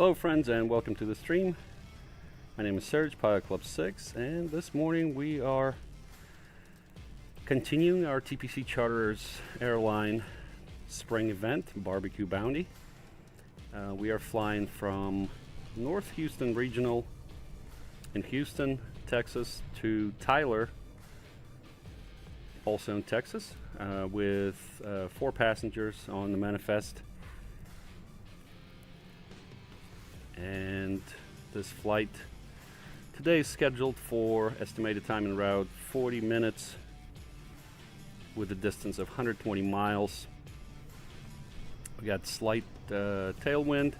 Hello friends and welcome to the stream. My name is Serge, Pilot Club 6, and this morning we are continuing our TPC Charter's Airline spring event, Barbecue Bounty. We are flying from North Houston Regional in Houston, Texas to Tyler, also in Texas, with 4 passengers on the manifest. And this flight today is scheduled for estimated time en route 40 minutes with a distance of 120 miles. We got slight tailwind.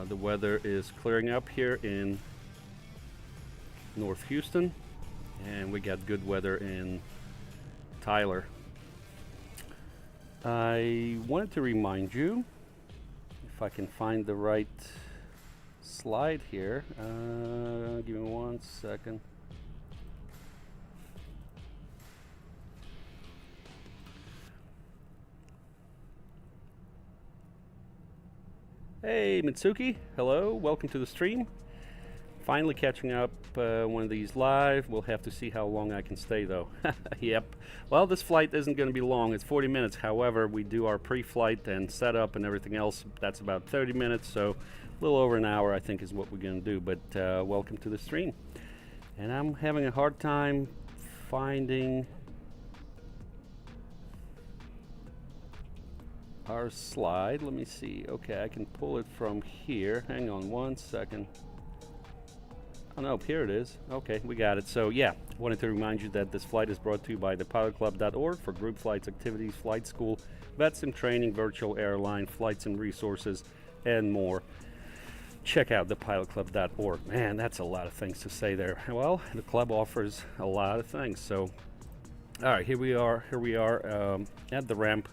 The weather is clearing up here in North Houston, and we got good weather in Tyler. I wanted to remind you, if I can find the right slide here, give me 1 second. Hey Mitsuki, hello, welcome to the stream. Finally catching up one of these live. We'll have to see how long I can stay though. Yep. Well, this flight isn't going to be long. It's 40 minutes. However, we do our pre-flight and setup and everything else. That's about 30 minutes. So a little over an hour, I think, is what we're going to do. But welcome to the stream. And I'm having a hard time finding our slide. Let me see. Okay, I can pull it from here. Hang on 1 second. Oh no, here it is. Okay, we got it. So yeah, wanted to remind you that this flight is brought to you by thepilotclub.org for group flights, activities, flight school, VATSIM training, virtual airline, flights and resources, and more. Check out thepilotclub.org. Man, that's a lot of things to say there. Well, the club offers a lot of things. So, all right, here we are at the ramp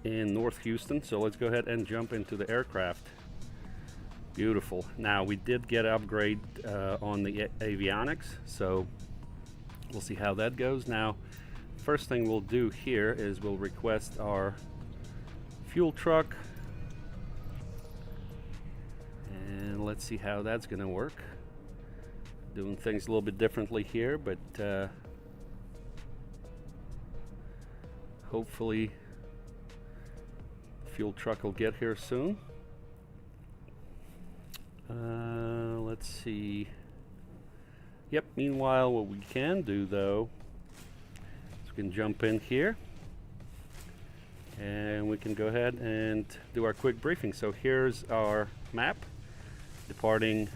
in North Houston. So let's go ahead and jump into the aircraft. Beautiful. Now we did get an upgrade on the avionics, so we'll see how that goes. Now, first thing we'll do here is we'll request our fuel truck, and let's see how that's going to work. Doing things a little bit differently here, but hopefully the fuel truck will get here soon. Let's see. Yep, meanwhile, what we can do though is we can jump in here and we can go ahead and do our quick briefing. So here's our map, departing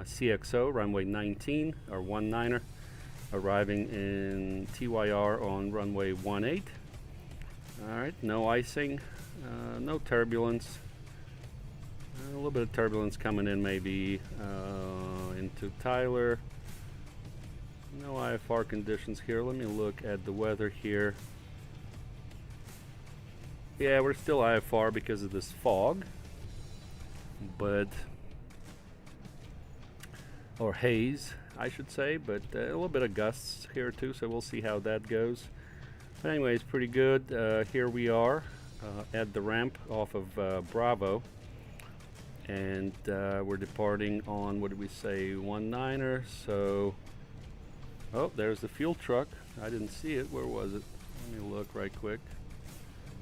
CXO runway 19 or 19er, arriving in TYR on runway 18. Alright, no icing, no turbulence. A little bit of turbulence coming in maybe into Tyler. No IFR conditions here. Let me look at the weather here. Yeah, we're still IFR because of this fog, but or haze I should say, but a little bit of gusts here too, so we'll see how that goes. But anyways, pretty good. Here we are at the ramp off of Bravo. And we're departing on, what did we say, 19er. So, oh, there's the fuel truck. I didn't see it. Where was it? Let me look right quick.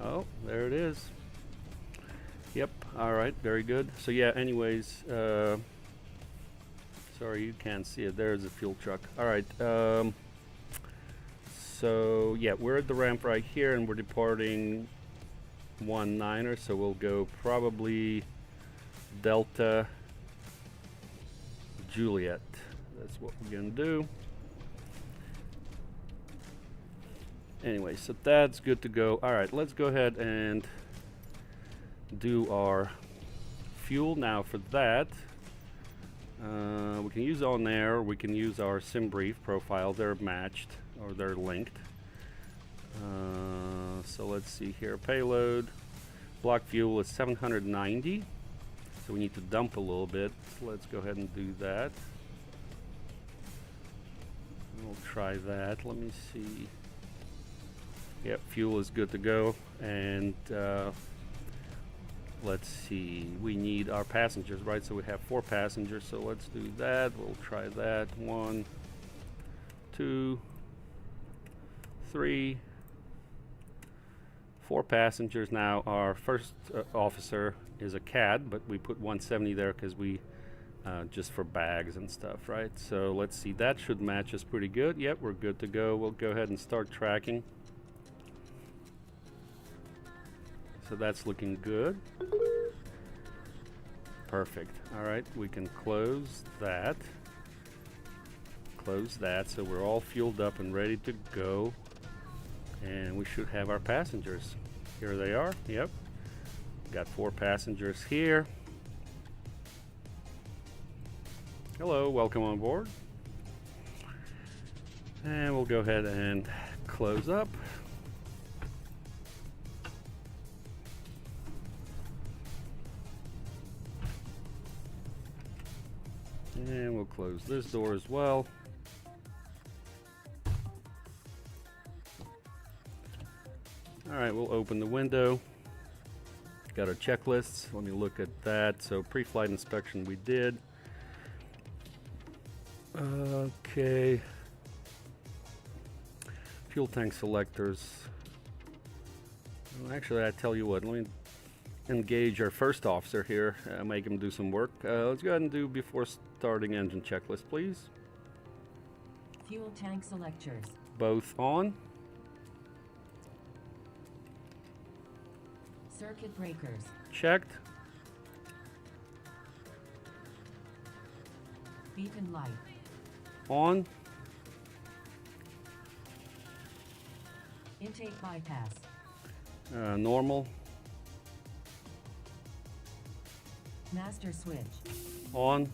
Oh, there it is. Yep. All right. Very good. So yeah. Anyways, sorry you can't see it. There's the fuel truck. All right. So yeah, we're at the ramp right here, and we're departing 19er. So we'll go probably Delta Juliet. That's what we're gonna do. Anyway, so that's good to go. All right, let's go ahead and do our fuel. Now for that, we can use OnAir, we can use our SimBrief profile. They're matched, or they're linked. So let's see here. Payload, block fuel is 790. So we need to dump a little bit. So let's go ahead and do that. We'll try that. Let me see. Yep, fuel is good to go. And let's see, we need our passengers, right? So we have 4 passengers, so let's do that. We'll try that. 1, 2, 3, 4 passengers. Now our first officer is a CAD, but we put 170 there because we just for bags and stuff, right? So let's see, that should match us pretty good. Yep, we're good to go. We'll go ahead and start tracking. So that's looking good. Perfect. All right, we can close that. Close that, so we're all fueled up and ready to go. And we should have our passengers. Here they are. Yep. Got 4 passengers here. Hello, welcome on board. And we'll go ahead and close up. And we'll close this door as well. All right, we'll open the window. Got our checklists. Let me look at that. So pre-flight inspection we did. Okay. Fuel tank selectors. Well, actually, I tell you what, let me engage our first officer here, make him do some work. Let's go ahead and do before starting engine checklist, please. Fuel tank selectors. Both on. Circuit breakers. Checked. Beacon light. On. Intake bypass. Normal. Master switch. On.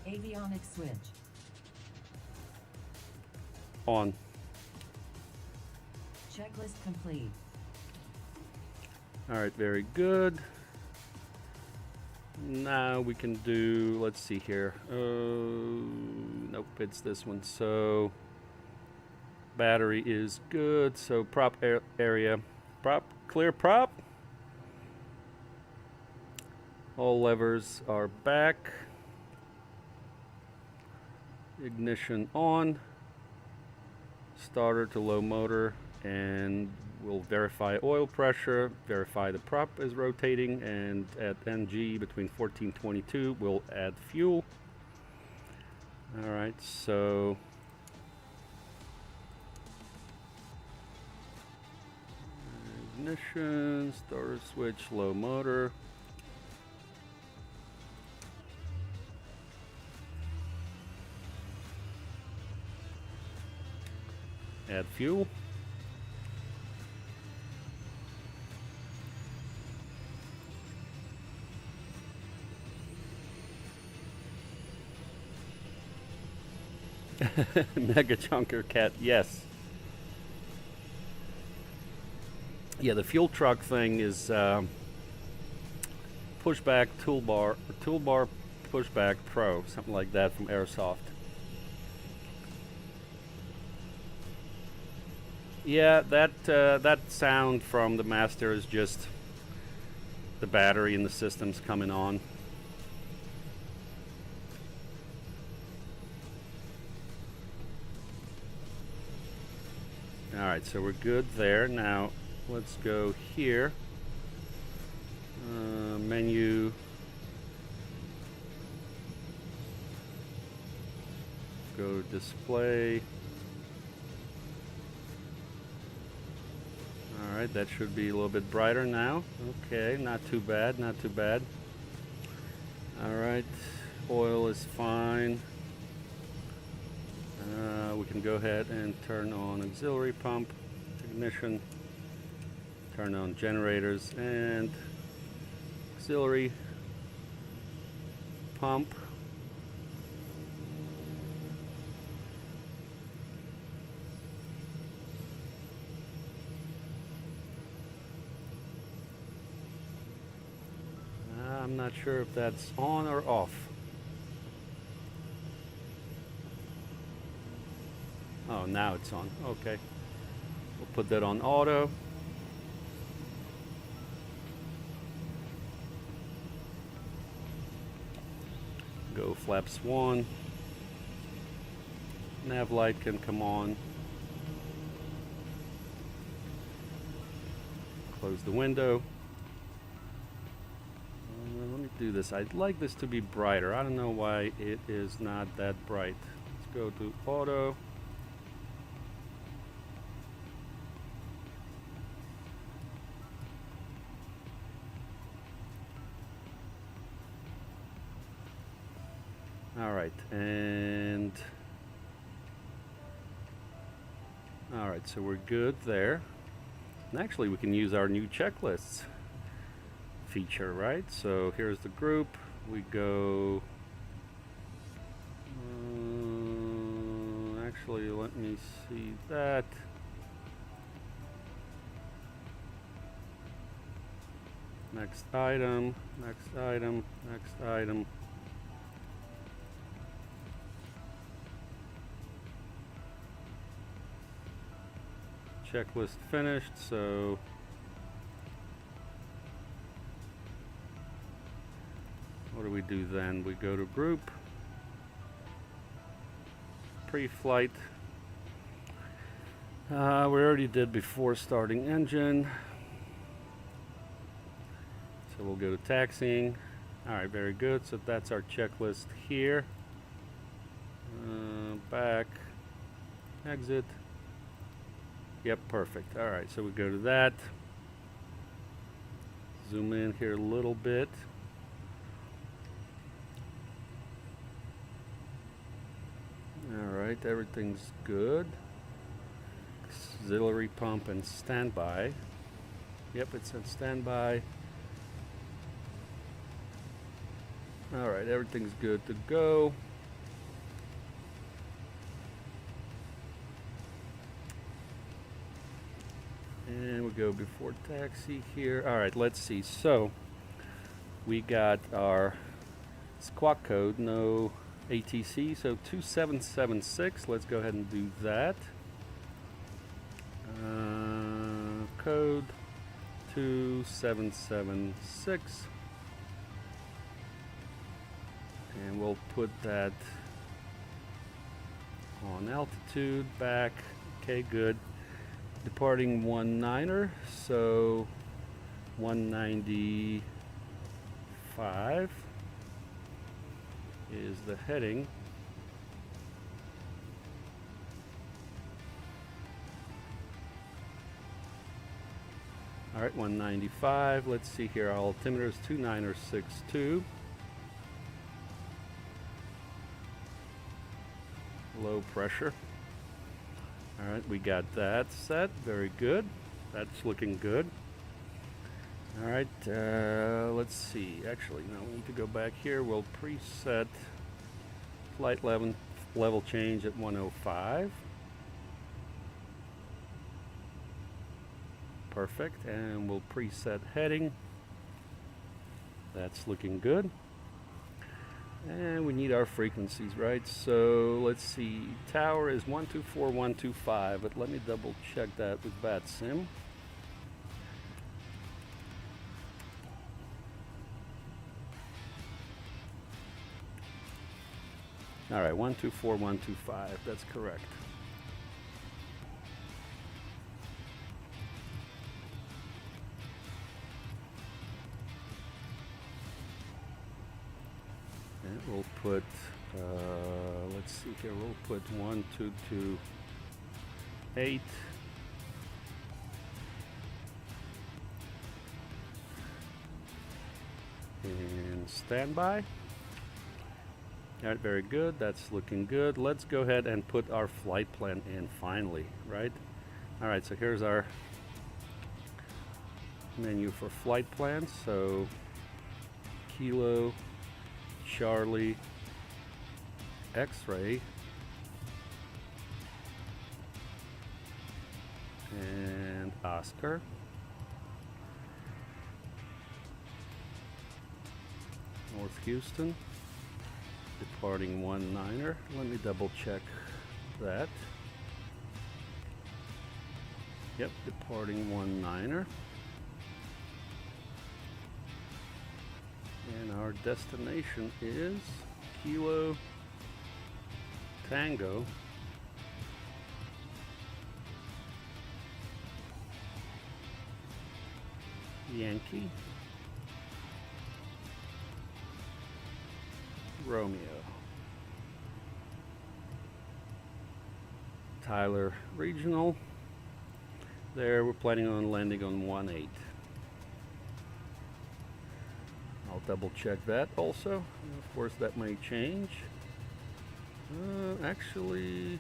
Avionics switch. On. Checklist complete. All right, very good. Now we can do, let's see here. Nope, it's this one. So battery is good. So prop area, clear prop. All levers are back. Ignition on. Starter to low motor, and we'll verify oil pressure, verify the prop is rotating, and at NG between 1422 we'll add fuel. All right, so ignition, starter switch, low motor. Add fuel. Mega chunker cat, yes. Yeah, the fuel truck thing is pushback toolbar pushback pro, something like that from Airsoft. Yeah, that sound from the master is just the battery in the system's coming on. Alright, so we're good there. Now let's go here. Menu. Go display. Alright, that should be a little bit brighter now. Okay, not too bad, not too bad. Alright, oil is fine. We can go ahead and turn on auxiliary pump, ignition, turn on generators, and auxiliary pump. I'm not sure if that's on or off. Oh, now it's on. Okay. We'll put that on auto. Go flaps 1. Nav light can come on. Close the window. Let me do this. I'd like this to be brighter. I don't know why it is not that bright. Let's go to auto. Alright, and alright, so we're good there. And actually we can use our new checklists feature, right? So here's the group. We go actually let me see that. Next item, next item, next item. Checklist finished, so what do we do then? We go to group, pre-flight. We already did before starting engine, so we'll go to taxiing. Alright, very good. So that's our checklist here. Back, exit. Yep, perfect. All right, so we go to that. Zoom in here a little bit. All right, everything's good. Auxiliary pump and standby. Yep, it's at standby. All right, everything's good to go. And we go before taxi here. All right, let's see. So we got our squawk code, no ATC, so 2776. Let's go ahead and do that. Code 2776. And we'll put that on altitude, back. Okay, good. Departing 19er, so 195 is the heading. All right, 195. Let's see here. Our altimeter is 2962. Low pressure. All right, we got that set. Very good. That's looking good. All right, let's see. Actually, no, we need to go back here. We'll preset flight level change at 105. Perfect. And we'll preset heading. That's looking good. And we need our frequencies, right? So let's see. Tower is 124125, but let me double check that with VATSIM. All right, 124125. That's correct. We'll put, let's see here, we'll put 1228. And standby. All right, very good. That's looking good. Let's go ahead and put our flight plan in finally, right? All right, so here's our menu for flight plans. So Kilo, Charlie, X-ray, and Oscar. North Houston, departing 19er. Let me double check that. Yep, departing 19er. And our destination is Kilo Tango Yankee Romeo Tyler Regional. There, we're planning on landing on 1-8. I'll double check that also. Of course, that may change. Actually,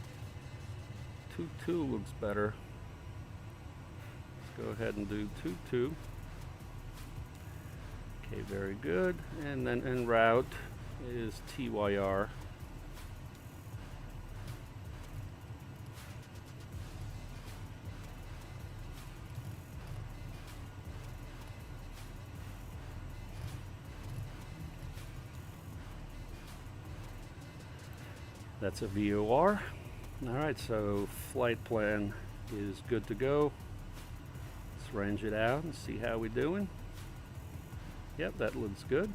2-2 looks better. Let's go ahead and do 2-2. Okay, very good. And then en route is TYR. That's a VOR. All right, so flight plan is good to go. Let's range it out and see how we're doing. Yep, that looks good.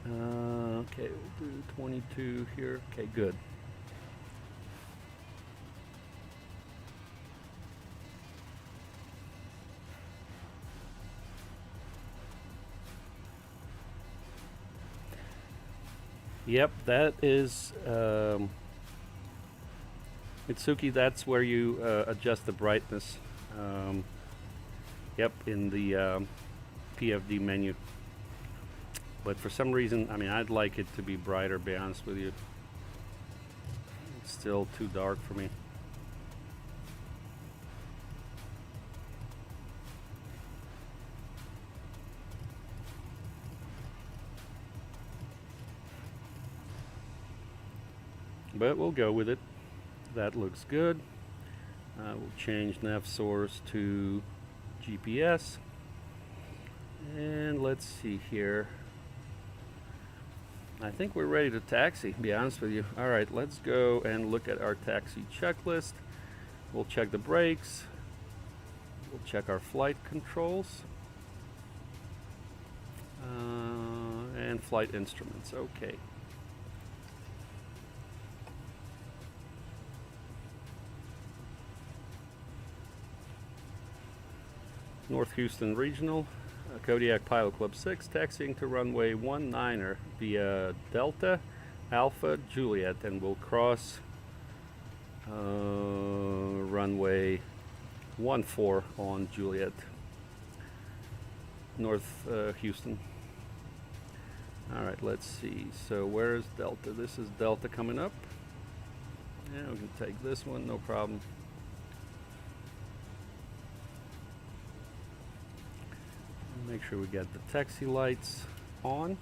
Okay, we'll do 22 here. Okay, good. Yep, that is Mitsuki. That's where you adjust the brightness. Yep, in the PFD menu. But for some reason, I mean, I'd like it to be brighter, be honest with you. It's still too dark for me. But we'll go with it. That looks good. We'll change nav source to GPS. And let's see here. I think we're ready to taxi, to be honest with you. All right, let's go and look at our taxi checklist. We'll check the brakes. We'll check our flight controls. And flight instruments, okay. North Houston Regional, Kodiak Pilot Club 6, taxiing to runway 19er via Delta Alpha Juliet, and we'll cross runway 14 on Juliet, North Houston. Alright, let's see. So where's Delta? This is Delta coming up. Yeah, we can take this one, no problem. Make sure we get the taxi lights on.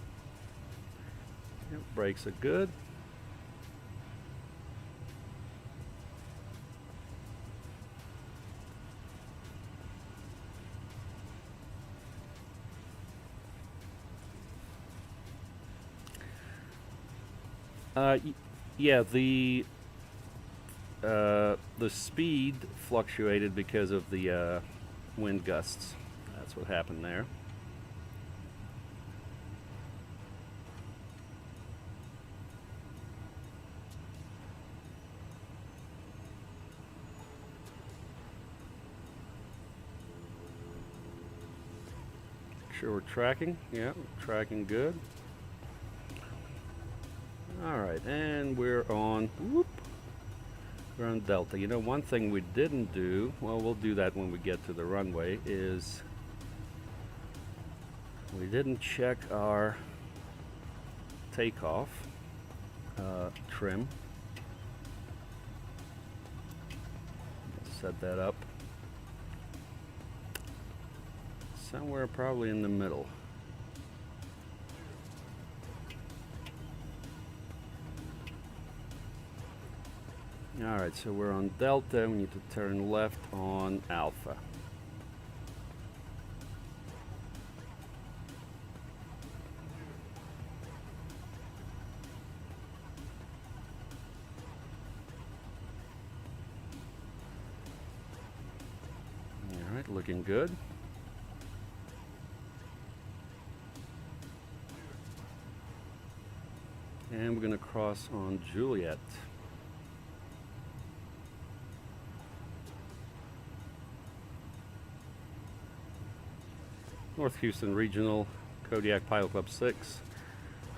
Yep, brakes are good. Yeah, the speed fluctuated because of the wind gusts. That's what happened there. Make sure we're tracking. Yeah, we're tracking good. All right, and we're on. Whoop. We're on Delta. You know, one thing we didn't do. Well, we'll do that when we get to the runway. Is we didn't check our takeoff trim. Set that up somewhere probably in the middle. Alright, so we're on Delta. We need to turn left on Alpha. Alright, looking good. And we're going to cross on Juliet. North Houston Regional, Kodiak Pilot Club 6,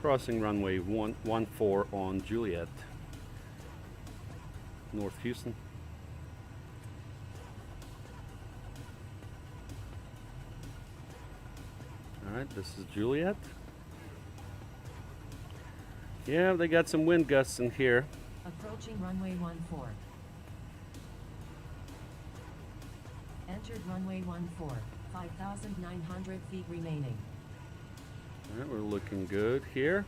crossing runway 14 on Juliet. North Houston. Alright, this is Juliet. Yeah, they got some wind gusts in here. Approaching runway 14. Entered runway 14. 5,900 feet remaining. Alright, we're looking good here.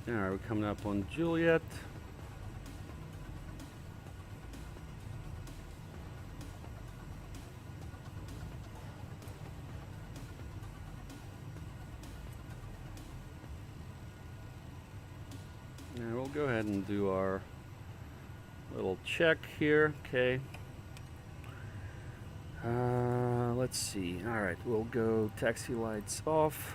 Alright, we're coming up on Juliet. Now we'll go ahead and do our little check here. Okay. Let's see. Alright, we'll go taxi lights off.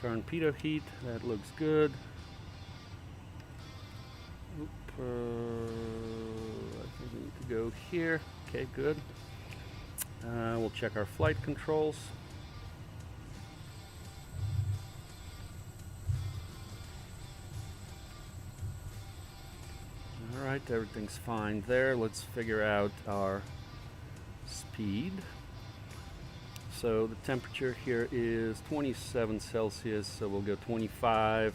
Turn pitot heat. That looks good. Oop, I think we need to go here. Okay, good. We'll check our flight controls. Alright, everything's fine there. Let's figure out our speed. So the temperature here is 27 Celsius, so we'll go 25.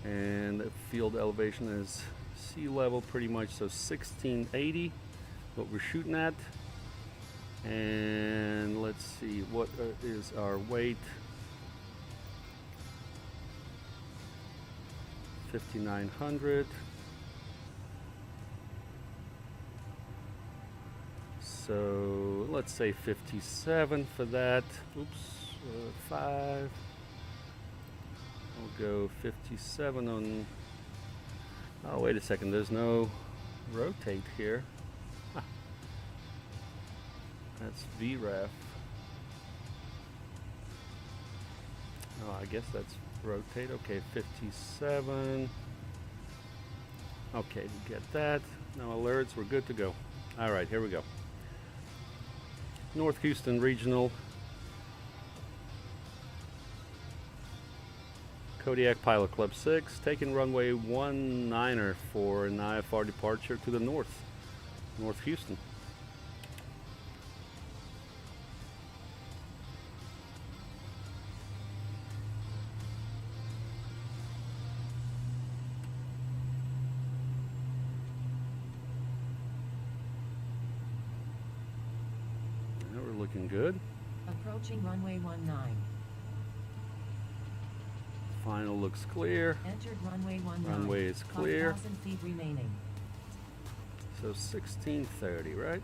And the field elevation is sea level pretty much, so 1680, what we're shooting at. And let's see, what is our weight? 5,900. So let's say 57 for that. Oops, 5. We'll go 57 on. Oh, wait a second. There's no rotate here. Huh. That's VREF. Oh, I guess that's rotate. Okay, 57. Okay, we get that. No alerts. We're good to go. All right, here we go. North Houston Regional, Kodiak Pilot Club 6, taking runway 19er for an IFR departure to the north, North Houston. Looking good. Approaching runway 19. Final looks clear. Entered runway 19. Runway is clear. 5,000 feet remaining. So 1630, right?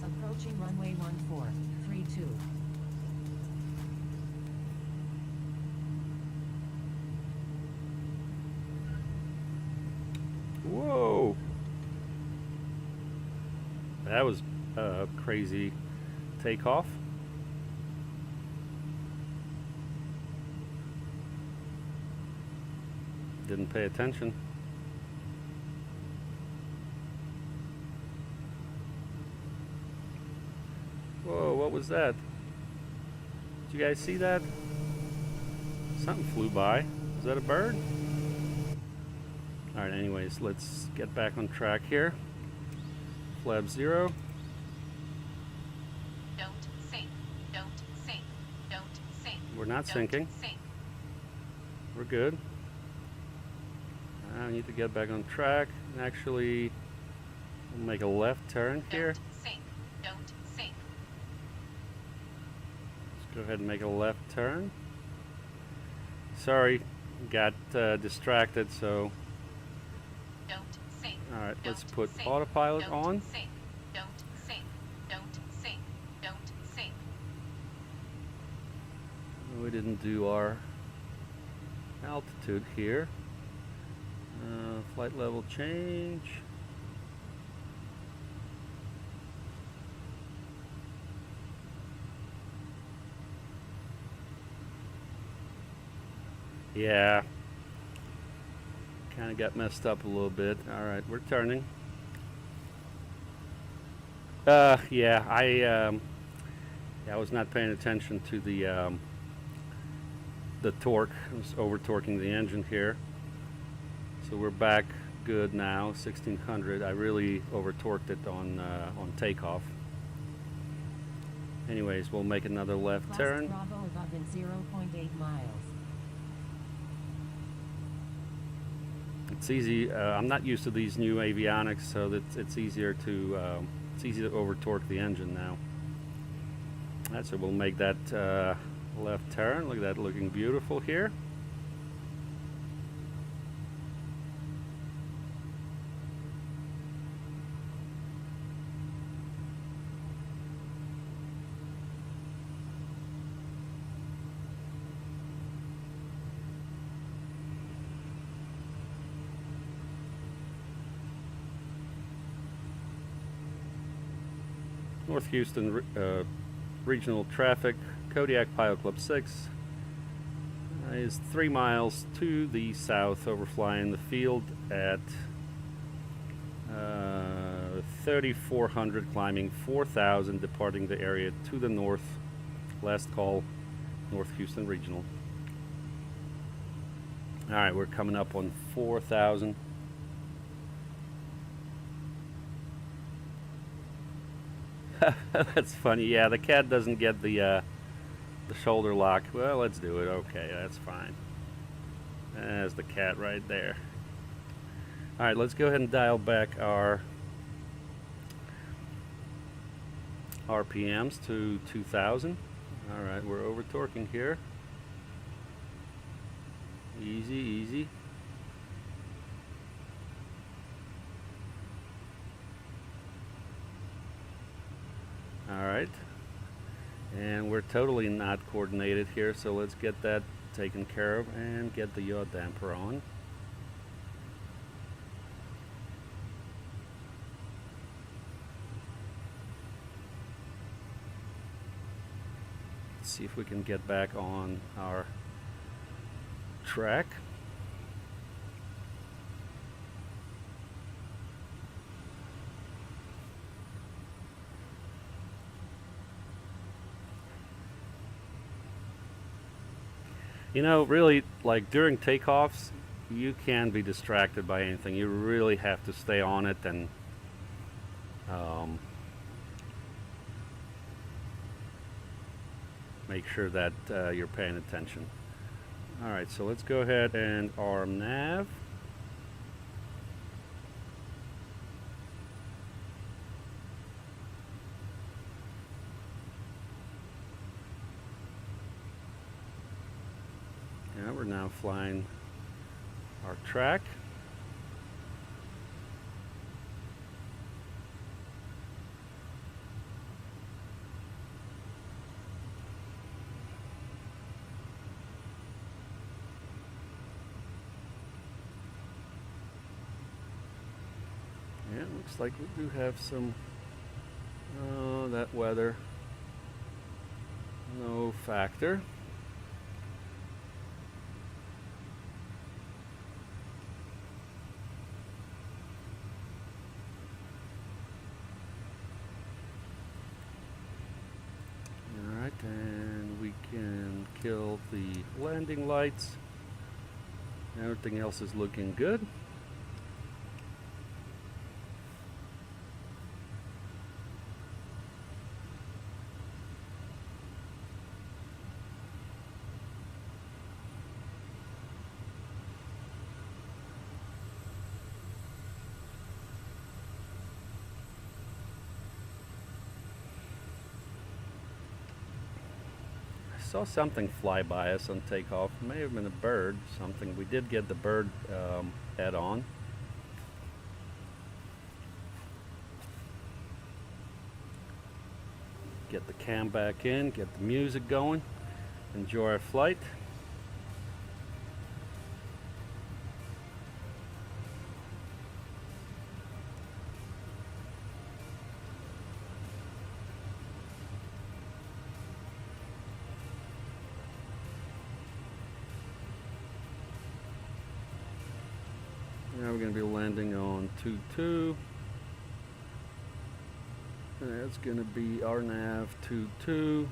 Approaching runway 1432. Whoa! That was a crazy takeoff. Didn't pay attention. Whoa, what was that? Did you guys see that? Something flew by. Is that a bird? Alright, anyways, let's get back on track here. Flap 0. Don't sink. Don't sink. Don't sink. We're not Don't sinking. Sink. We're good. I need to get back on track. And actually, we'll make a left turn here. Don't sink. Don't sink. Let's go ahead and make a left turn. Sorry, got distracted, so Don't sync. alright, let's Don't put sync. autopilot Don't on. sync. Don't sync. Don't sync. Don't sync. We didn't do our altitude here. Flight level change. Yeah, kind of got messed up a little bit. All right, we're turning. Yeah, I was not paying attention to the torque. I was over torquing the engine here. So we're back good now, 1600. I really over torqued it on takeoff. Anyways, we'll make another left Plus turn. throttle above in 0.8 miles. It's easy. I'm not used to these new avionics, so that it's easier to over torque the engine now. Alright, so we'll make that left turn. Look at that, looking beautiful here. North Houston regional traffic, Kodiak Pilot Club 6 is 3 miles to the south, overflying the field at 3,400, climbing 4,000, departing the area to the north. Last call, North Houston regional. All right, we're coming up on 4,000. That's funny. Yeah, the cat doesn't get the shoulder lock. Well, let's do it. Okay, that's fine. There's the cat right there. All right, let's go ahead and dial back our RPMs to 2,000. All right, we're over torquing here. Easy, easy. Alright, and we're totally not coordinated here, so let's get that taken care of and get the yaw damper on. Let's see if we can get back on our track. You know, really, like during takeoffs, you can be distracted by anything. You really have to stay on it and make sure that you're paying attention. All right, so let's go ahead and arm nav. Yeah, we're now flying our track. Yeah, it looks like we do have some, that weather, no factor. Alright, and we can kill the landing lights. Everything else is looking good. saw something fly by us on takeoff. It may have been a bird, something. We did get the bird head on. Get the cam back in, get the music going, enjoy our flight. Now we're going to be landing on 22. That's going to be our nav 22.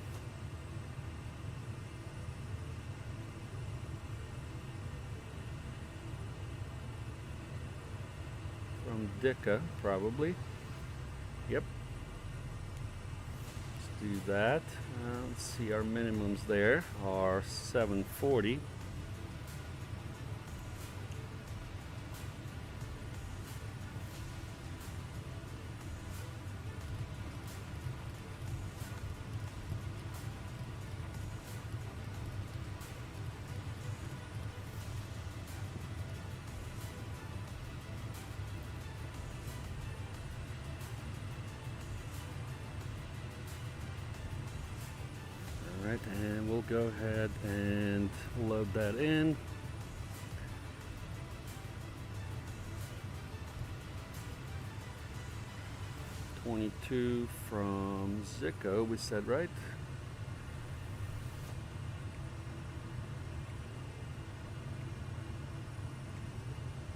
From Dicka, probably. Yep. Let's do that. Let's see, our minimums there are 740. Alright, and we'll go ahead and load that in. $22 from Zico, we said, right?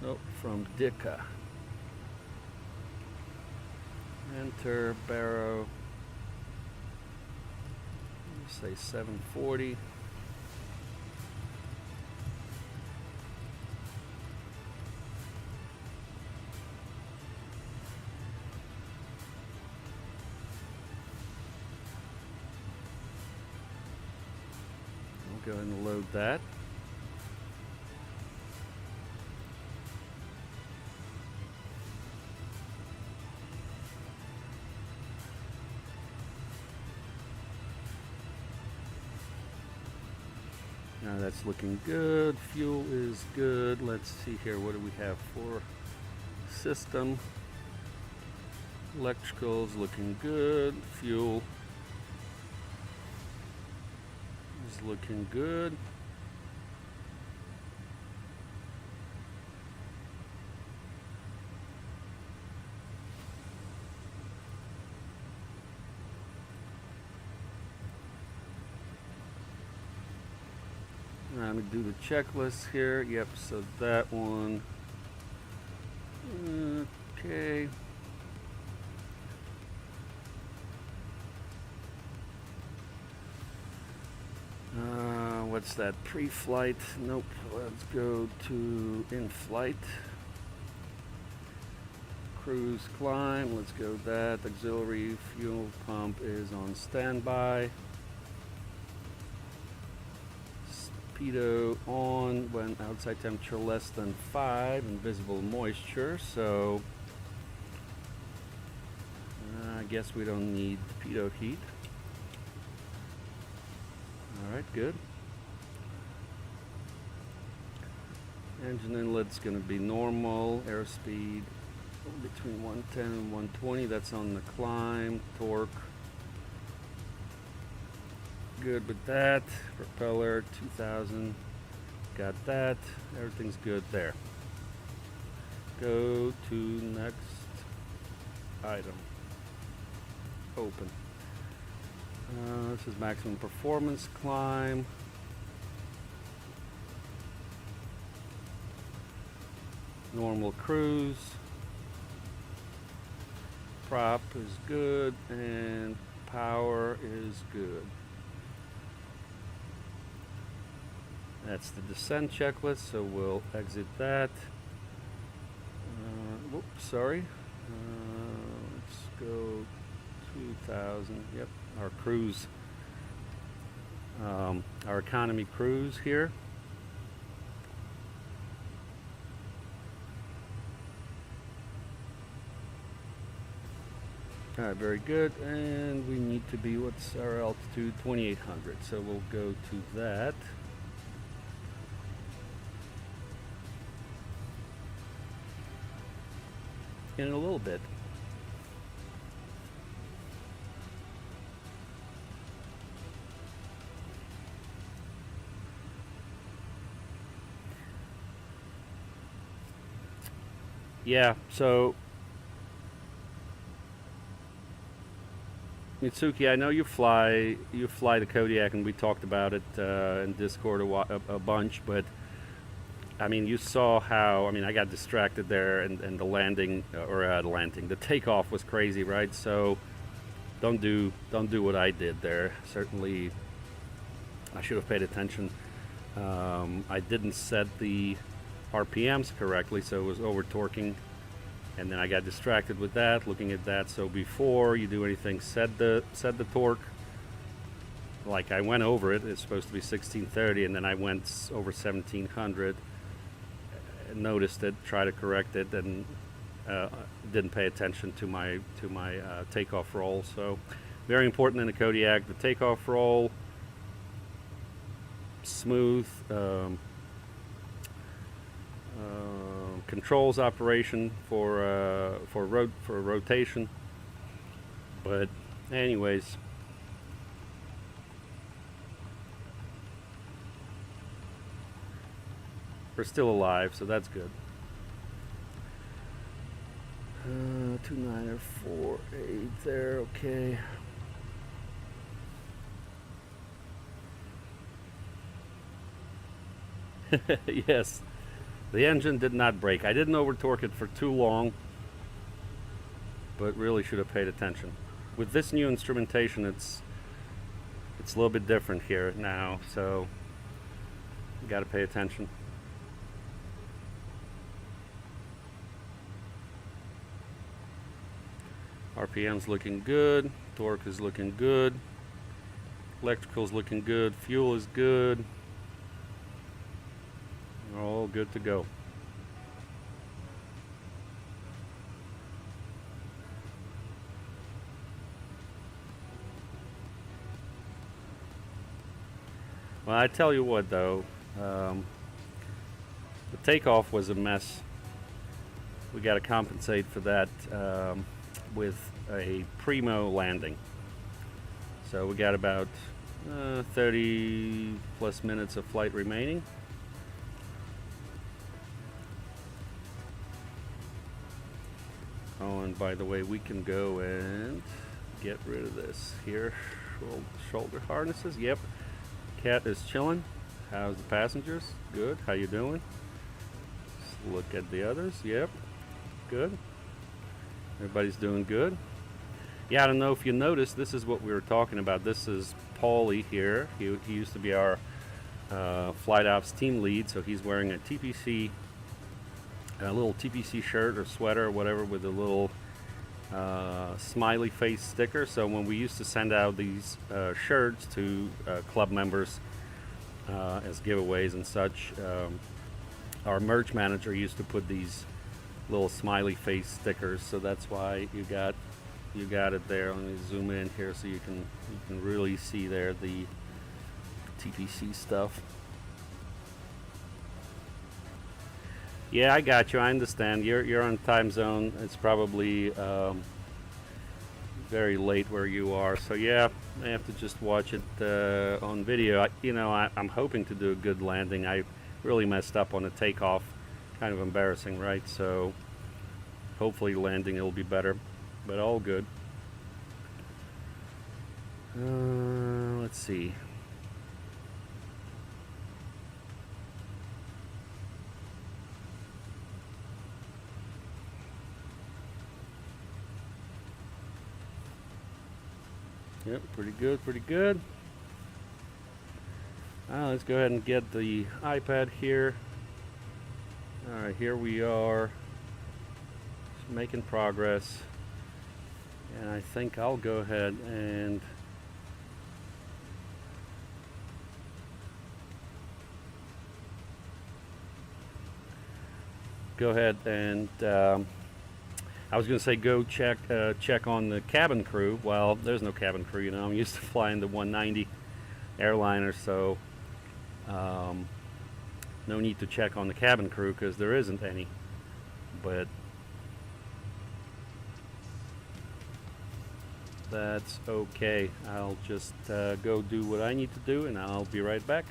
Nope, from Dicka. Enter Barrow. Say 740. I'll go ahead and load that. Now that's looking good. Fuel is good. Let's see here. What do we have for system? Electrical's looking good. Fuel is looking good. I'm going to do the checklist here. Yep, so that one. Okay. What's that? Pre-flight? Nope. Let's go to in-flight. Cruise climb. Let's go with that. Auxiliary fuel pump is on standby. Speedo on when outside temperature less than 5 and visible moisture, so I guess we don't need speedo heat. Alright, good. Engine inlet's going to be normal. Airspeed between 110 and 120. That's on the climb. Torque. Good with that. Propeller 2000. Got that. Everything's good there. Go to next item. Open. This is maximum performance climb. Normal cruise. Prop is good and power is good. That's the descent checklist, so we'll exit that. Whoops, sorry. Let's go 2000. Yep, our cruise, our economy cruise here. Alright, very good. And we need to be, what's our altitude? 2800. So we'll go to that. In a little bit. Yeah, so Mitsuki, I know you fly the Kodiak, and we talked about it in Discord a bunch, but I mean, you saw how, I mean, I got distracted there, and the landing, the takeoff was crazy, right? So don't do what I did there. Certainly, I should have paid attention. I didn't set the RPMs correctly, so it was over torquing, and then I got distracted with that, looking at that. So before you do anything, set the torque. Like, I went over it. It's supposed to be 1630, and then I went over 1700. Noticed it, tried to correct it, and didn't pay attention to my takeoff roll. So very important in the Kodiak, the takeoff roll, smooth. Controls operation for rotation. But anyways, we're still alive, so that's good. 2948 there, okay. Yes. The engine did not break. I didn't over torque it for too long, but really should have paid attention. With this new instrumentation, it's a little bit different here now, so you got to pay attention. RPM's looking good, torque is looking good, electrical's looking good, fuel is good. All good to go. Well, I tell you what though, the takeoff was a mess. We got to compensate for that with a primo landing. So we got about 30 plus minutes of flight remaining. Oh, and by the way, we can go and get rid of this here. Shoulder harnesses. Yep. Cat is chilling. How's the passengers? Good. How you doing? Let's look at the others. Yep. Good. Everybody's doing good. Yeah, I don't know if you noticed, this is what we were talking about. This is Paulie here. He used to be our flight ops team lead, so he's wearing a TPC, a little TPC shirt or sweater or whatever with a little smiley face sticker. So when we used to send out these shirts to club members as giveaways and such, our merch manager used to put these little smiley face stickers. So that's why you got it there. Let me zoom in here so you can really see there the TPC stuff. Yeah, I got you. I understand. You're on time zone. It's probably very late where you are. So yeah, I have to just watch it on video. I'm hoping to do a good landing. I really messed up on the takeoff. Kind of embarrassing, right? So hopefully landing will be better, but all good. Let's see. Yep, pretty good, pretty good. Let's go ahead and get the iPad here. Alright, here we are. Just making progress. And I think I'll go ahead and I was going to say go check on the cabin crew. Well, there's no cabin crew, you know. I'm used to flying the 190 airliner, so no need to check on the cabin crew because there isn't any. But that's okay. I'll just go do what I need to do, and I'll be right back.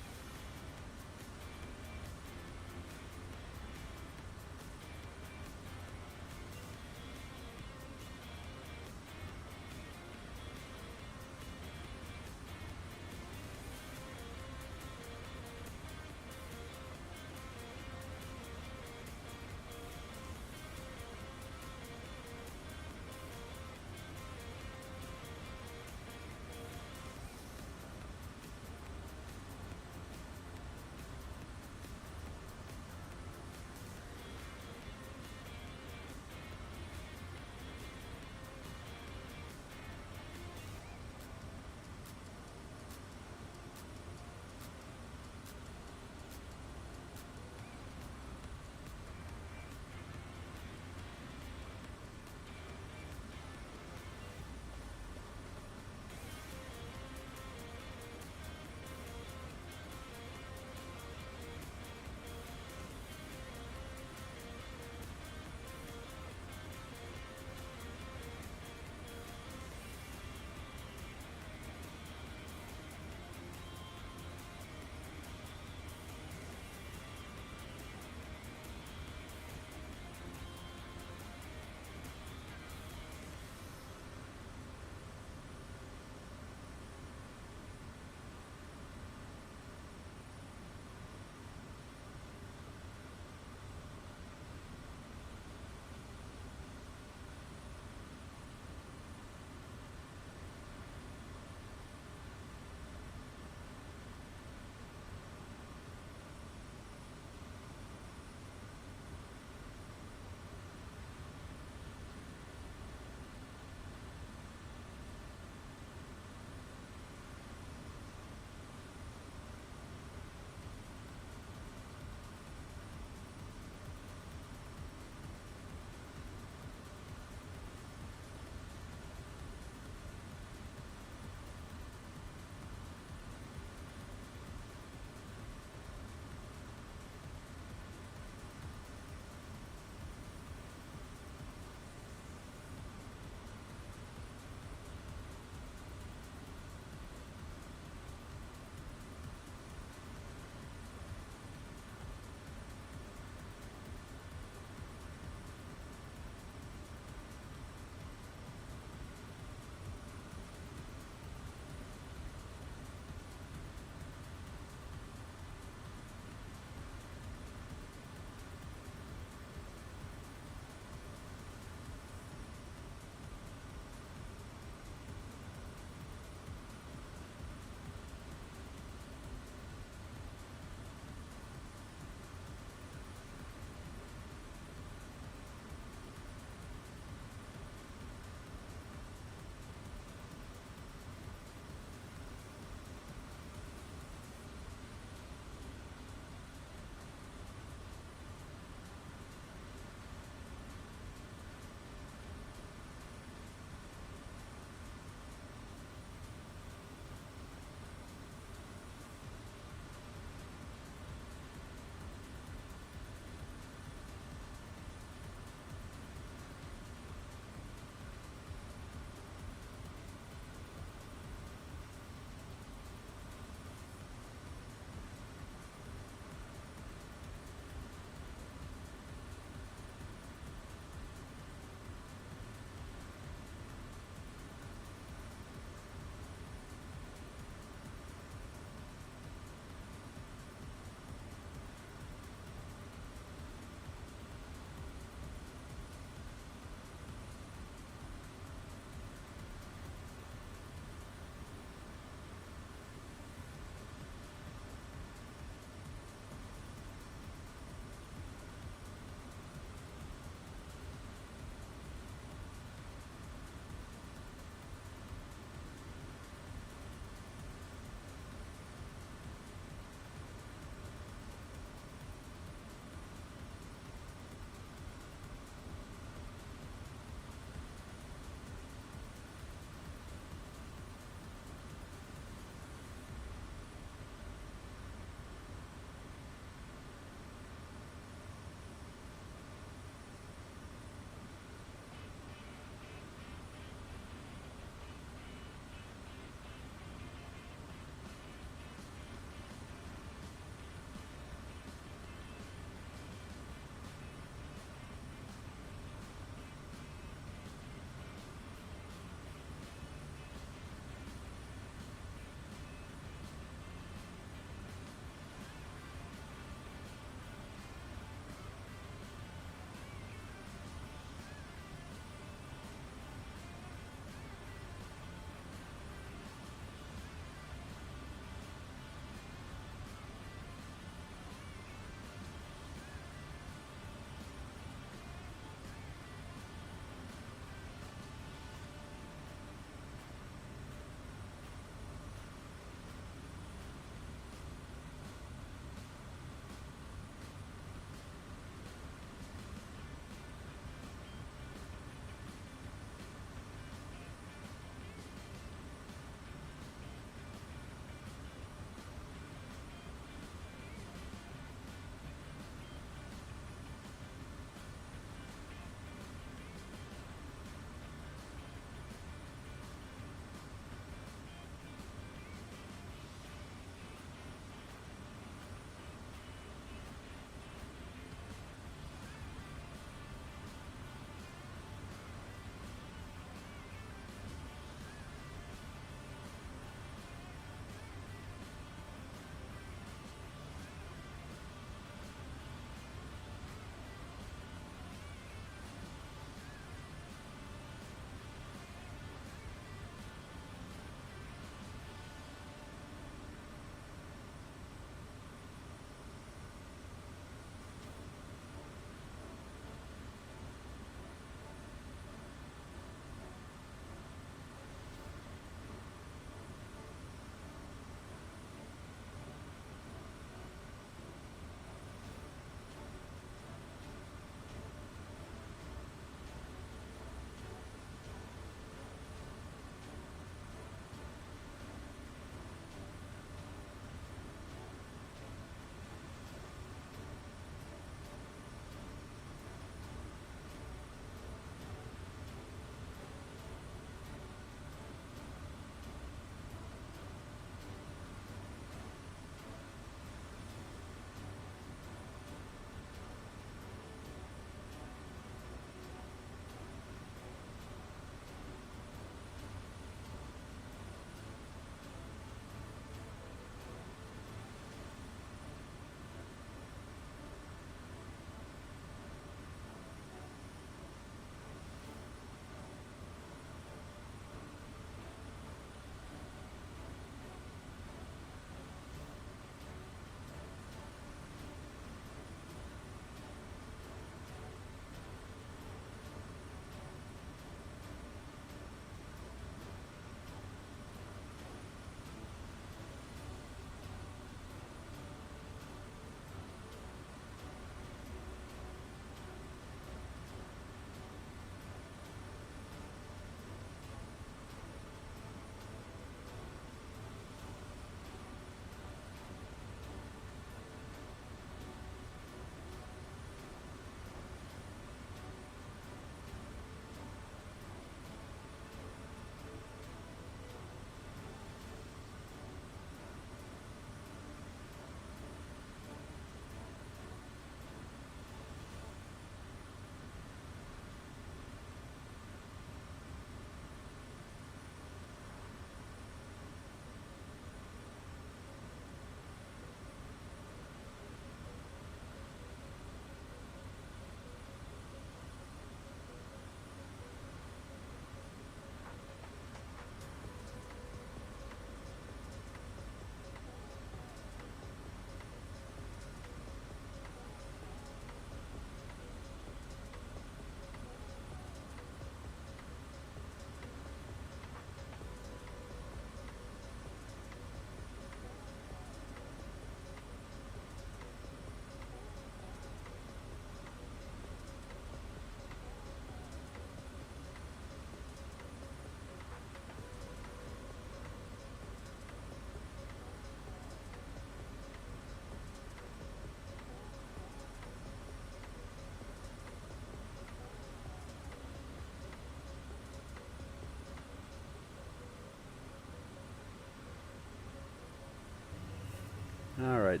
Alright,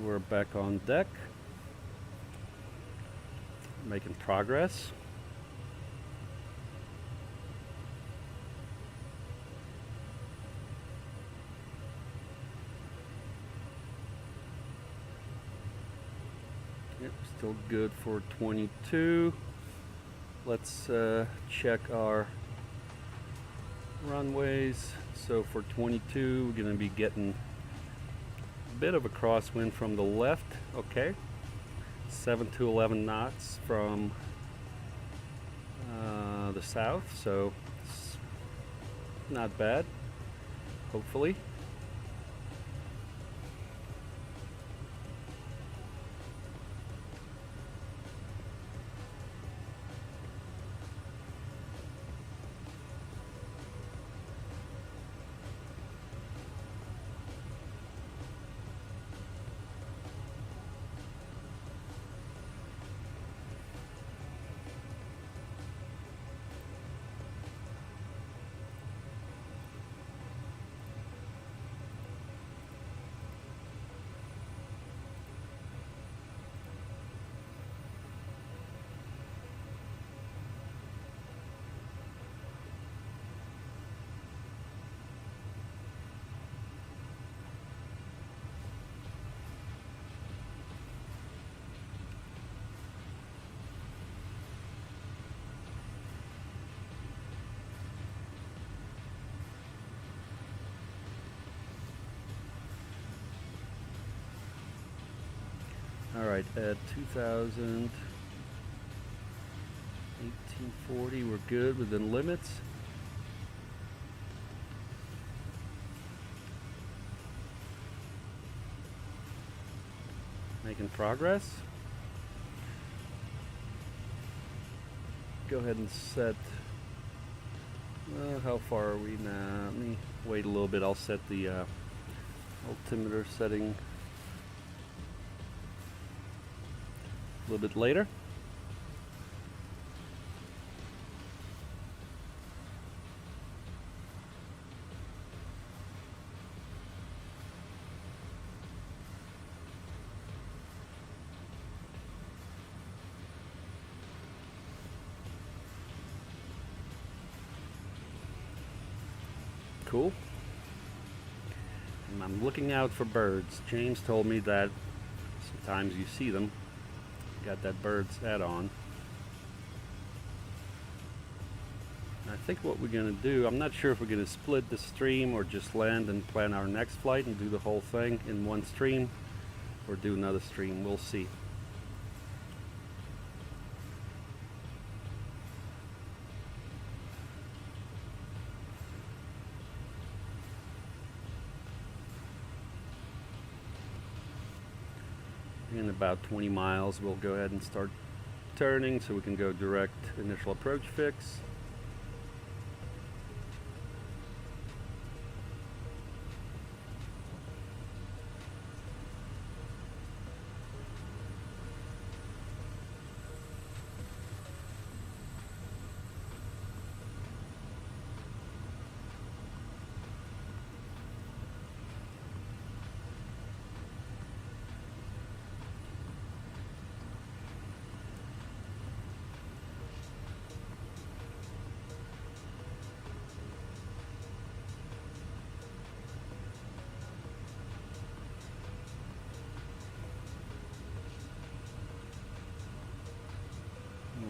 we're back on deck. Making progress. Yep, still good for 22. Let's check our runways. So for 22, we're going to be getting a bit of a crosswind from the left. Okay. 7 to 11 knots from the south, so it's not bad, hopefully. Alright, at 2000, 1840, we're good within limits. Making progress. Go ahead and set, how far are we now? Let me wait a little bit. I'll set the altimeter setting a little bit later. Cool. And I'm looking out for birds. James told me that sometimes you see them. Got that bird's head on. I think what we're going to do, I'm not sure if we're going to split the stream or just land and plan our next flight and do the whole thing in one stream, or do another stream. We'll see. In about 20 miles, we'll go ahead and start turning so we can go direct initial approach fix.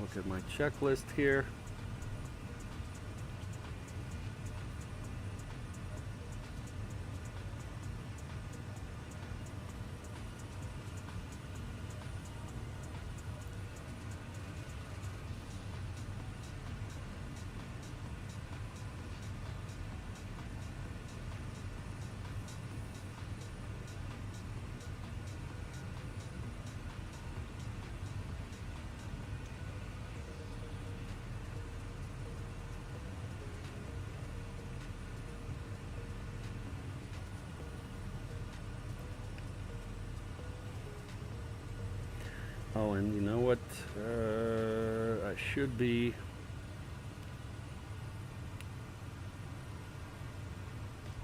Look at my checklist here. Oh, and you know what? I should be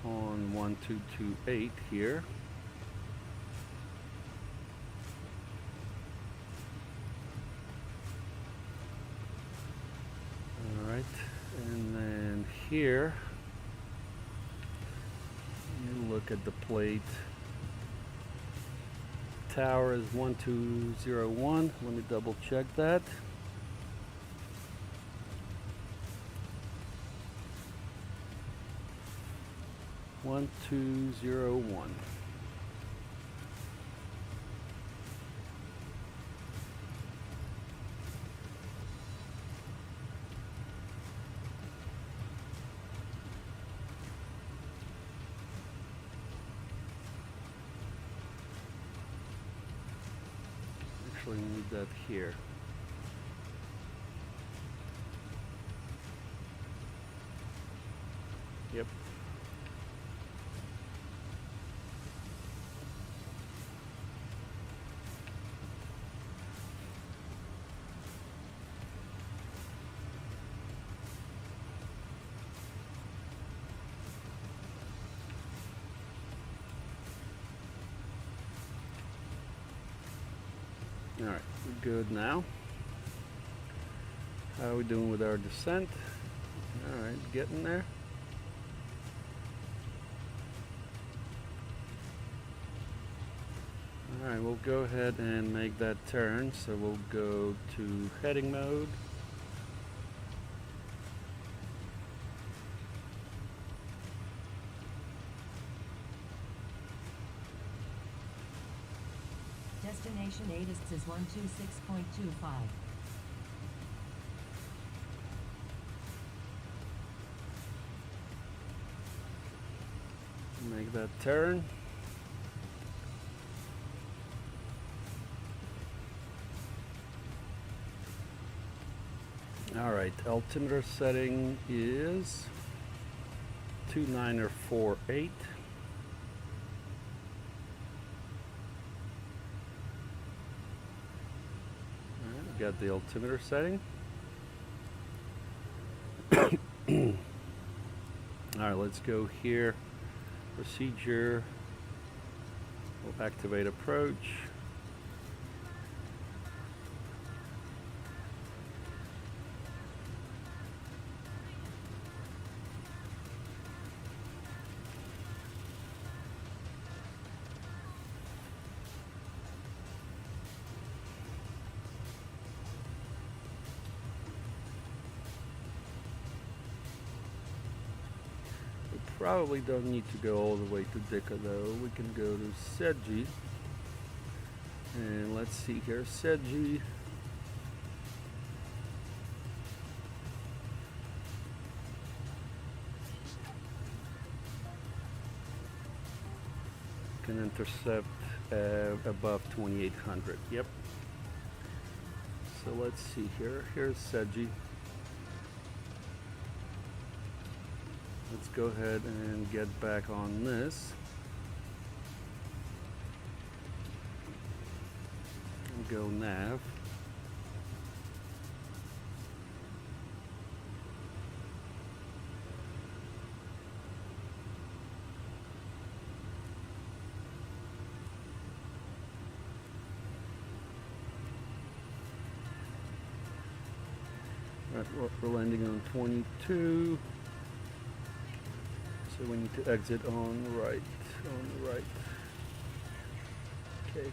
on 1228 here. here, you look at the plate. Tower is 1201. Let me double check that. One, 201. Actually need that here. Yep. Alright, we're good now. How are we doing with our descent? Alright, getting there. Alright, we'll go ahead and make that turn. So we'll go to heading mode. Destination ATIS is 126.25. Make that turn. Alright, altimeter setting is 2948. Alright, got the altimeter setting. Alright, let's go here. Procedure. We'll activate approach. Probably don't need to go all the way to Dika though. We can go to Sedji. And let's see here, Sedji. Can intercept above 2800. Yep. So let's see here. Here's Sedji. Let's go ahead and get back on this. And go nav. Right, we're landing on 22. So we need to exit on the right, Okay.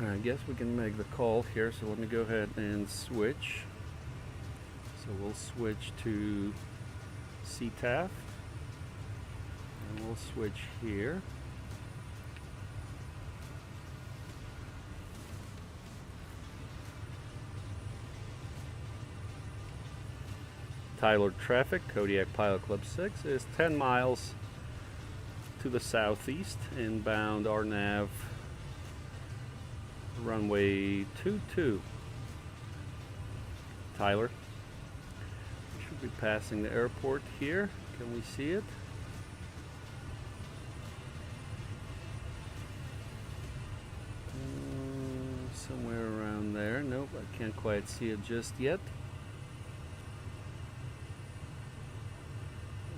I guess we can make the call here, so let me go ahead and switch. So we'll switch to CTAF, and we'll switch here. Tyler traffic, Kodiak Pilot Club 6 is 10 miles to the southeast, inbound RNAV runway 22. Tyler, we should be passing the airport here. Can we see it? Somewhere around there. Nope, I can't quite see it just yet.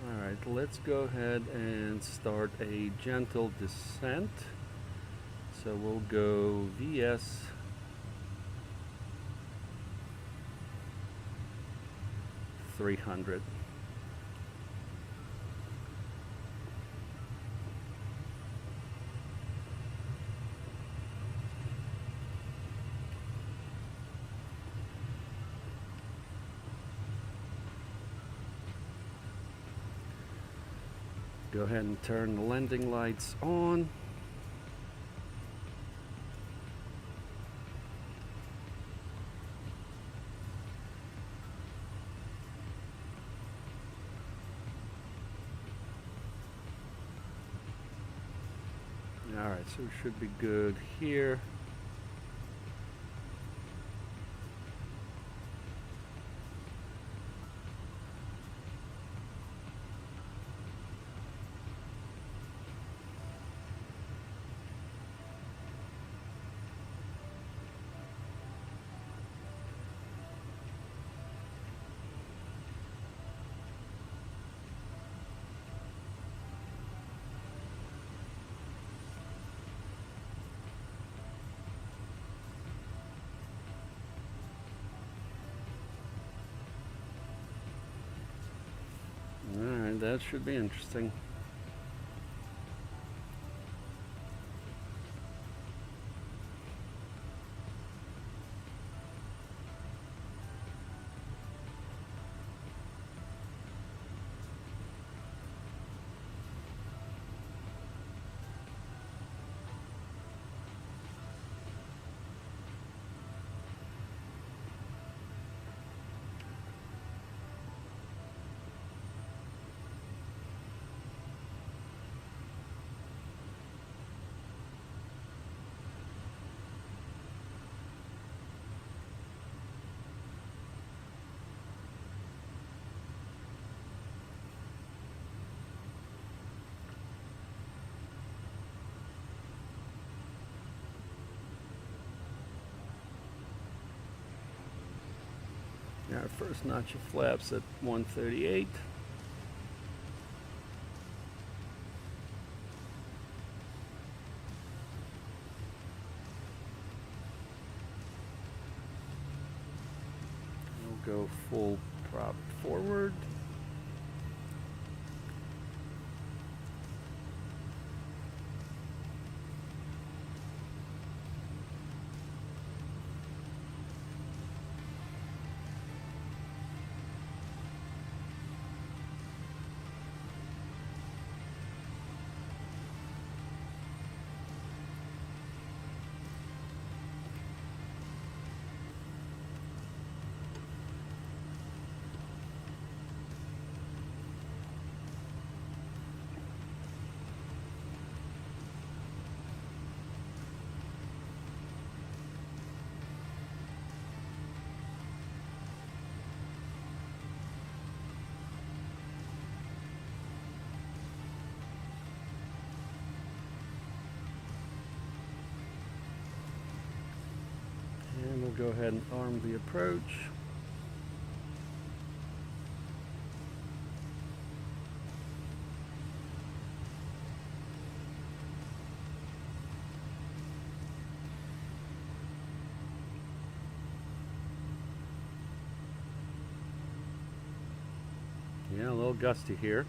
Alright, let's go ahead and start a gentle descent. So we'll go VS 300. Go ahead and turn the landing lights on. Alright, so we should be good here. Alright, that should be interesting. Our first notch of flaps at 138. We'll go full prop forward. And we'll go ahead and arm the approach. Yeah, a little gusty here.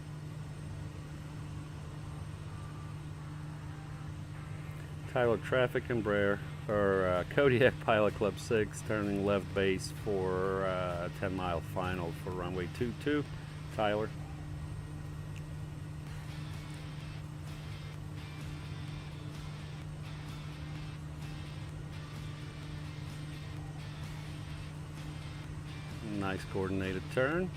Tyler traffic and Beringher Kodiak Pilot Club 6 turning left base for 10-mile final for runway 22. Tyler. Nice coordinated turn.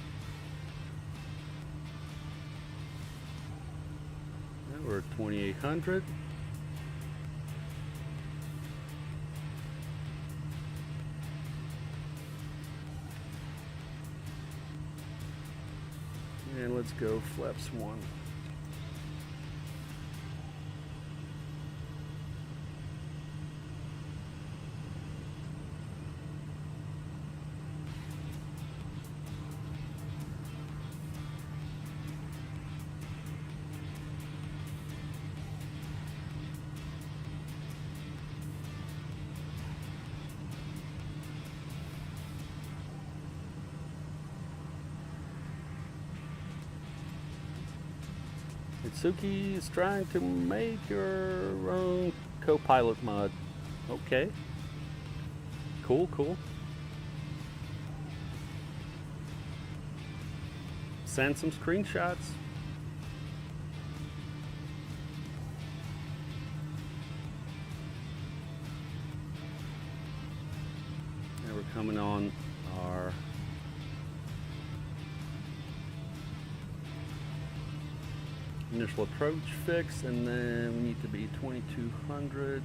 And we're at 2800. And let's go flaps 1. Itsuki is trying to make your own co-pilot mod. Okay. Cool, cool. Send some screenshots. And we're coming on our initial approach fix, and then we need to be 2200.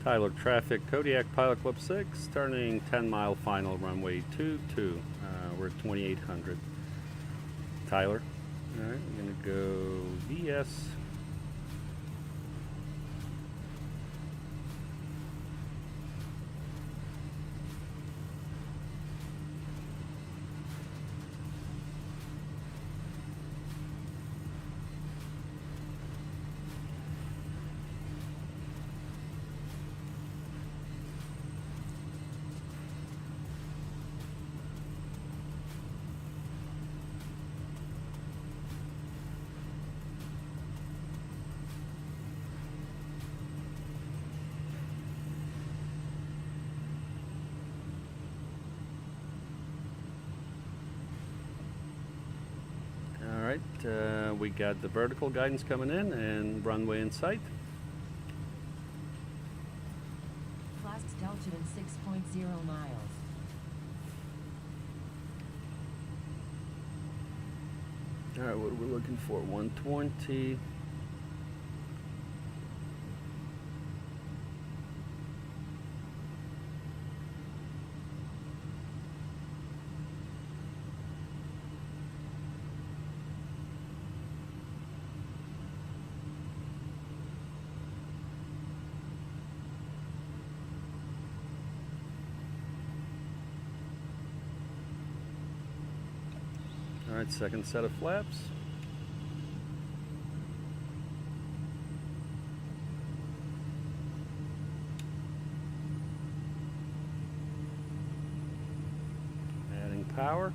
Tyler traffic, Kodiak Pilot Club 6, turning 10-mile final runway 22. We're at 2800. Tyler. All right, we're going to go VS. We got the vertical guidance coming in and runway in sight. Flaps Delta in 6.0 miles. All right, what are we looking for? 120. All right, second set of flaps. Adding power.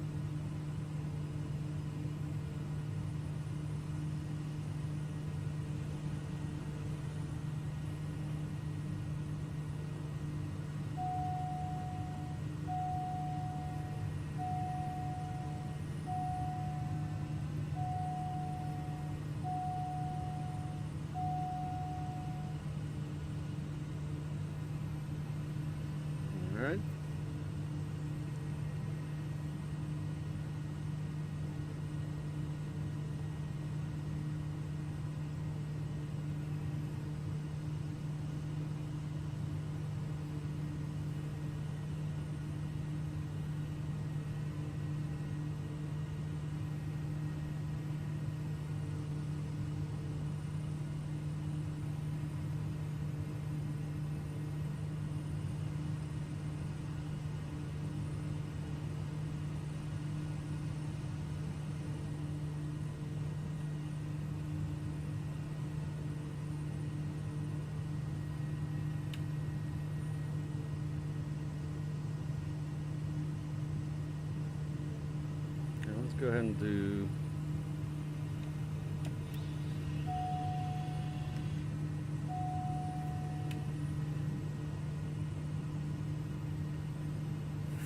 All right. Let's go ahead and do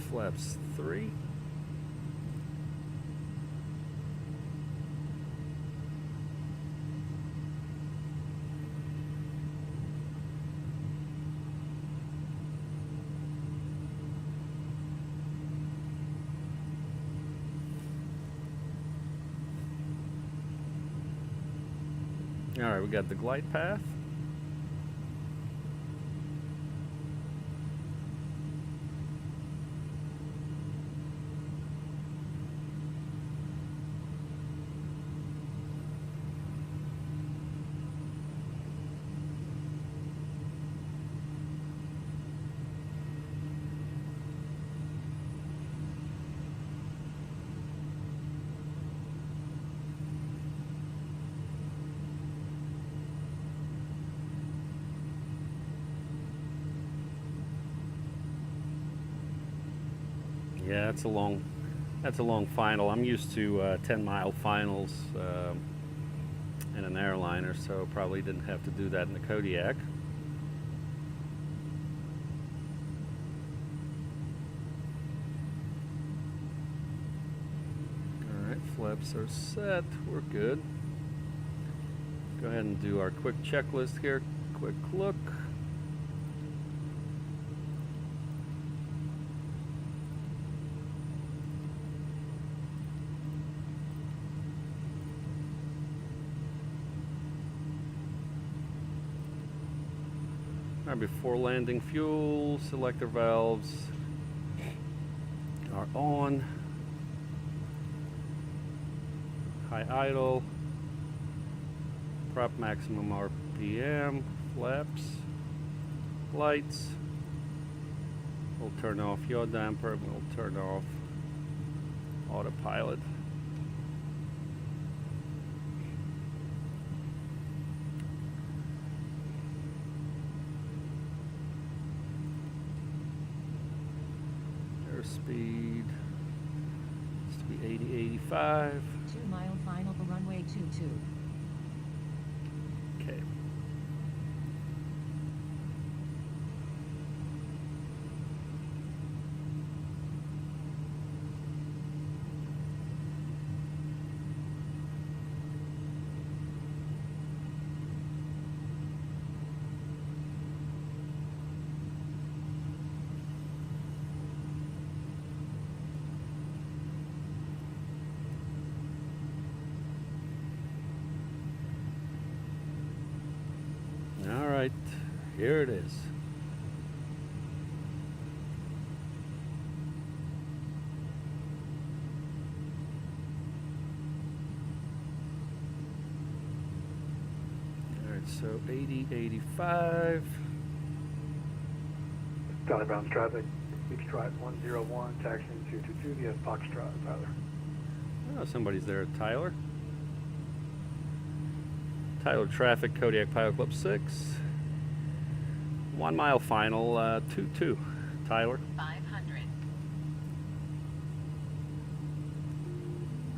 flaps 3. All right, we got the glide path. Yeah, that's a long final. I'm used to 10-mile finals in an airliner, so probably didn't have to do that in the Kodiak. All right, flaps are set. We're good. Go ahead and do our quick checklist here. Quick look. Before landing, fuel selector valves are on. High idle, prop maximum RPM, flaps, lights. We'll turn off yaw damper, we'll turn off autopilot. Speed is to be 80, 85. 2-mile final for runway 22. Okay. Here it is. All right, so 80, 85. Tyler Brown's traffic, Detroit 101, taxiing 222 via Foxtrot, Tyler. Oh, somebody's there, Tyler. Tyler traffic, Kodiak Pilot Club 6. 1 mile final, 22. Tyler. 500.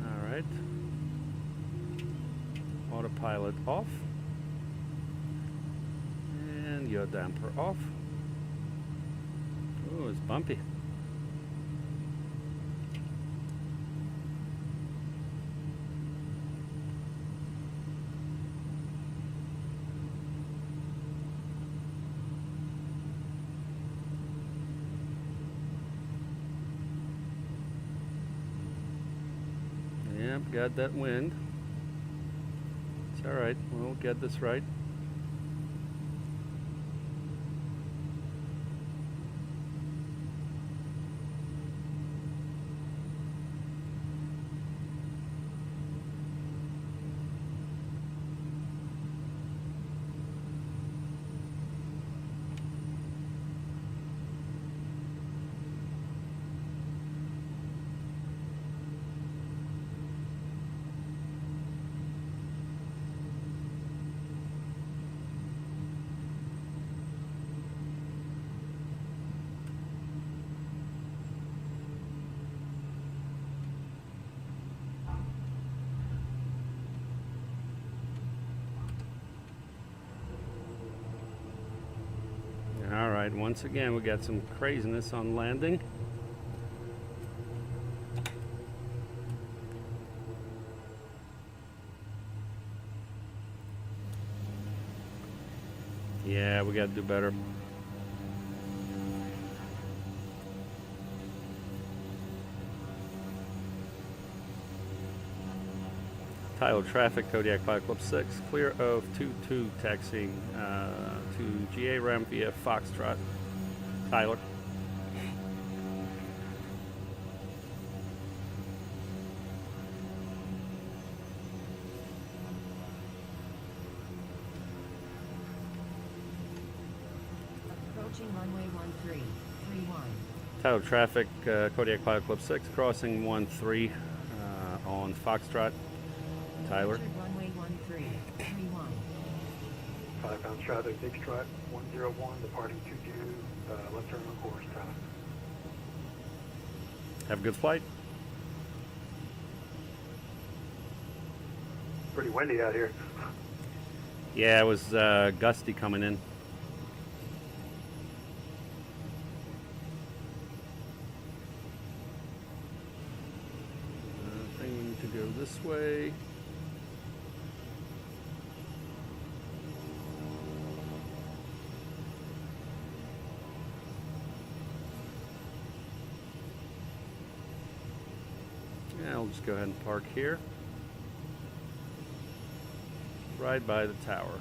All right. Autopilot off. And yaw damper off. Oh, it's bumpy. Yep, got that wind. It's alright, we'll get this right. Alright, once again we got some craziness on landing. Yeah, we gotta do better. Tyler traffic, Kodiak Pilot Club 6, clear of 22 taxiing to GA ramp via Foxtrot. Tyler. Approaching runway 1331. Tyler traffic, Kodiak Pilot Club 6, crossing 13 on Foxtrot. Tyler. Entered runway 1331. 5 pounds traffic, big stripe 101, departing 22, left turn on course, Tyler. Have a good flight. Pretty windy out here. Yeah, it was gusty coming in. I think we need to go this way. Yeah, I'll just go ahead and park here. Right by the tower.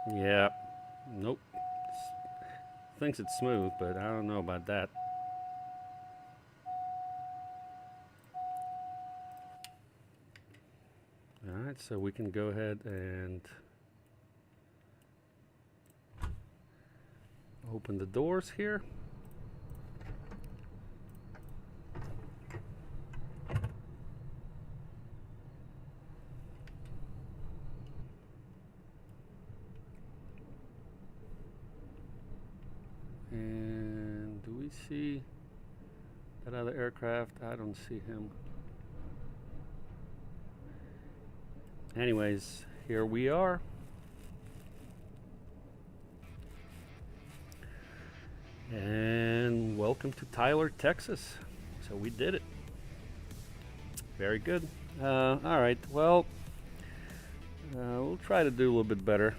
Yeah. Nope. Thinks it's smooth, but I don't know about that. Alright, so we can go ahead and open the doors here. And do we see that other aircraft? I don't see him. Anyways, here we are. And welcome to Tyler, Texas. So we did it. Very good. All right. Well, we'll try to do a little bit better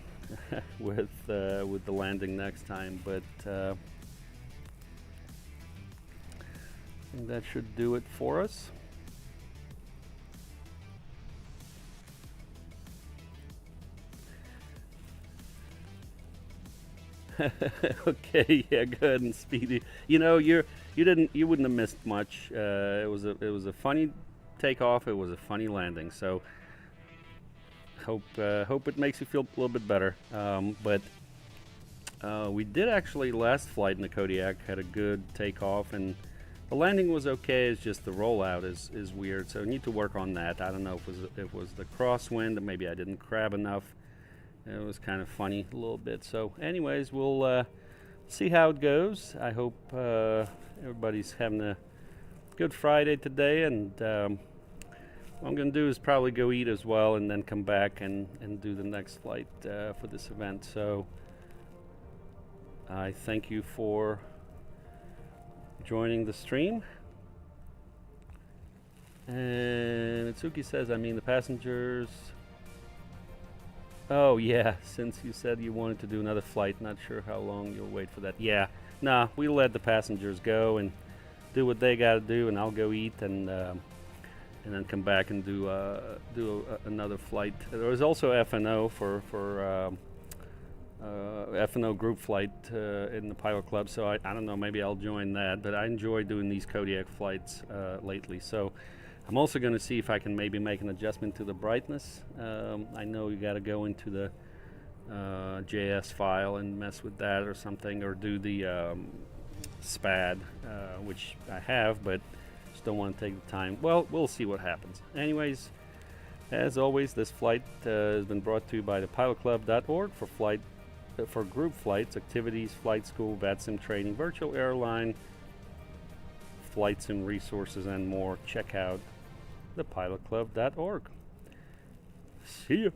with the landing next time, but I think that should do it for us. Okay, yeah, good and speedy. You know, you wouldn't have missed much. It was a funny takeoff. It was a funny landing. So hope it makes you feel a little bit better. But we did actually last flight in the Kodiak had a good takeoff, and the landing was okay. It's just the rollout is weird. So I need to work on that. I don't know if it was the crosswind, or maybe I didn't crab enough. It was kind of funny a little bit. So anyways, we'll see how it goes. I hope everybody's having a good Friday today. And what I'm going to do is probably go eat as well and then come back and do the next flight for this event. So I thank you for joining the stream. And Itsuki says, I mean, the passengers... Oh yeah, since you said you wanted to do another flight, not sure how long you'll wait for that. Yeah, nah, we'll let the passengers go and do what they gotta do, and I'll go eat and then come back and do another flight. There was also FNO for FNO group flight in the pilot club, so I don't know, maybe I'll join that. But I enjoy doing these Kodiak flights lately, so. I'm also going to see if I can maybe make an adjustment to the brightness. I know you got to go into the JS file and mess with that or something, or do the Spad, which I have, but just don't want to take the time. Well, we'll see what happens. Anyways, as always, this flight has been brought to you by the pilotclub.org for group flights, activities, flight school, VATSIM training, virtual airline, flight sim resources, and more. Check out thepilotclub.org. See you.